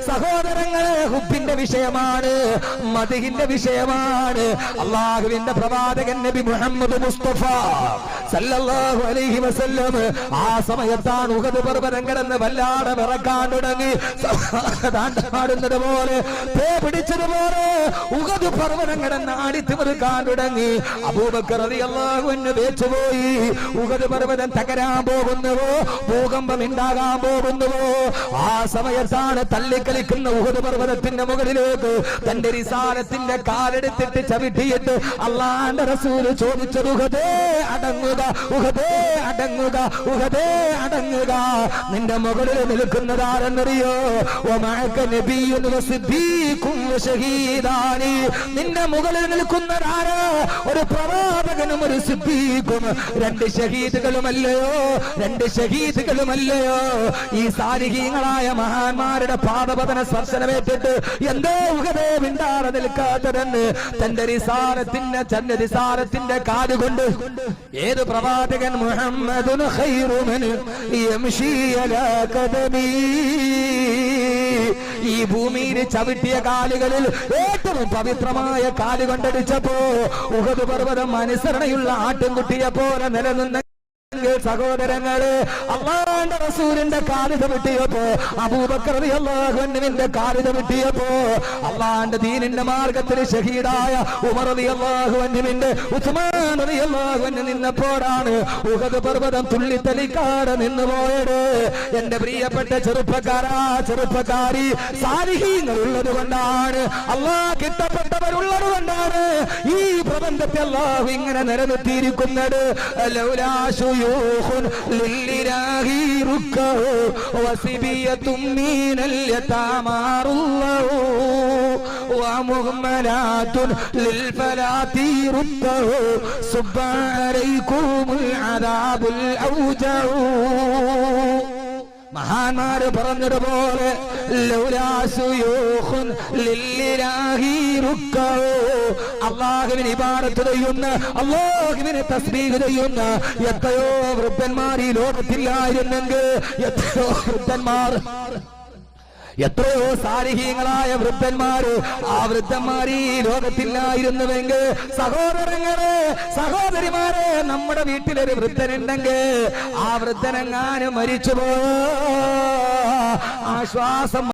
സഹോദരങ്ങളെ ഹുബ്ബിന്റെ വിഷയമാണ്, മദ്ഹിന്റെ വിഷയമാണ്. അല്ലാഹുവിന്റെ പ്രവാചകൻ നബി മുഹമ്മദ് മുസ്തഫ സല്ലല്ലാഹു അലൈഹി വസല്ലം ആ സമയത്താണ് ഉഹദ് പർവ്വതം കടന്ന് വല്ലാതെ വിറക്കാൻ തുടങ്ങി. പാടുന്നത് പോലെ പേ പിടിച്ചതുപോലെ ഉഹദ് പർവ്വതം കടന്ന് ആടിത്തിമിറുക്കാൻ തുടങ്ങി. അബൂബക്കർ റളിയല്ലാഹു അൻഹു വേച്ചുപോയി. ഉഹദ് പർവ്വതം തകരാൻ പോകുന്നുവോ, ഭൂകമ്പം ഉണ്ടാകാൻ പോകുന്നുവോ? ആ സമയത്താണ് തള്ളിക്കളിക്കുന്ന ഉഹദ് പർവ്വതത്തിന്റെ മുകളിലേക്ക് തന്റെ റിസാലത്തിന്റെ കാലെടുത്തിട്ട് ചവിട്ടിയിട്ട് അല്ലാഹുവിന്റെ റസൂൽ ചോദിച്ചത്, ഉഹദേ അടങ്ങുക, ഉഹദേ അടങ്ങുക, ഉഹദേ അടങ്ങുക. നിന്റെ മുകളിൽ നിൽക്കുന്നതാരെന്നറിയോ? വമഅക നബിയ്യുൻ വസിദ്ദീഖുൻ വശഹീദാനി. നിന്റെ മുകളിൽ നിൽക്കുന്നതാര്? ഒരു പ്രവാചകനും ഒരു സിദ്ദീഖും, രണ്ട് ഷഹീദുകളുമല്ലയോ, രണ്ട് ഷഹീദുകളുമല്ലയോ? ഈ സാലിഹീങ്ങളായ മഹാന്മാരുടെ പാദപതന സ്പർശനമേറ്റിട്ട് എന്തോ ഉഹദേ മിണ്ടാതെ നിൽക്കാത്തതെന്ന് തന്റെ റിസാലത്തിന്റെ കാലുകൊണ്ട് ഏത് പ്രവാചകൻ? മുഹമ്മദുൻ ഖൈറുമൻ യംശി അലാ ഖദമി. ഈ ഭൂമിയിൽ ചവിട്ടിയ കാലുകളിൽ ഏറ്റവും പവിത്രമായ കാല് കൊണ്ടടിച്ചപ്പോ ഉഹദ് പർവ്വതം അനുസരണയുള്ള ആട്ടിൻകുട്ടിയെ പോലെ നിലനിന്ന സഹോദരങ്ങള്, അല്ലാഹുവിന്റെ റസൂലിന്റെ കാല് ചവിട്ടിയപ്പോ, അബൂബക്കർ റളിയല്ലാഹു അൻഹുവിന്റെ കാല് ചവിട്ടിയപ്പോ, അല്ലാഹുവിന്റെ ദീനിന്റെ മാർഗത്തിൽ ഷഹീദായ ഉമർ റളിയല്ലാഹു അൻഹുവിന്റെ, ഉസ്മാൻ റളിയല്ലാഹു അൻഹു നിന്നപ്പോഴാണ് ഉഹദ് പർവ്വതം തുള്ളിത്തലിക്കാതെ നിന്നുപോയത്. എന്റെ പ്രിയപ്പെട്ട ചെറുപ്പക്കാരി, സാലിഹീങ്ങൾ ഉള്ളത് കൊണ്ടാണ്, അല്ലാഹ് കിട്ടപ്പെട്ടവരുള്ളത് കൊണ്ടാണ് ഈ പ്രപഞ്ചത്തെ അല്ലാഹു ഇങ്ങനെ നിലനിർത്തിയിരിക്കുന്നത്. لله ركعوا وصبية من اليتامى ومهملات للفلاة ركعوا صب عليكم العذاب الأوجع. മഹാന്മാര് പറഞ്ഞതുപോലെ അല്ലാഹുവിനെ ഇബാദത്ത് ചെയ്യുന്ന, അല്ലാഹുവിനെ തസ്ബീഹ് ചെയ്യുന്ന എത്രയോ വൃദ്ധന്മാർ ഈ ലോകത്തില്ലായിരുന്നെങ്കിൽ, എത്രയോ സാലിഹീങ്ങളായ വൃദ്ധന്മാര്, ആ വൃദ്ധന്മാർ ഈ ലോകത്തില്ലായിരുന്നുവെങ്കിൽ, സഹോദരങ്ങളെ, സഹോദരിമാരെ, നമ്മുടെ വീട്ടിലൊരു വൃദ്ധനുണ്ടെങ്കിൽ ആ വൃദ്ധനെങ്ങാനും മരിച്ചുപോ ആശ്വാസം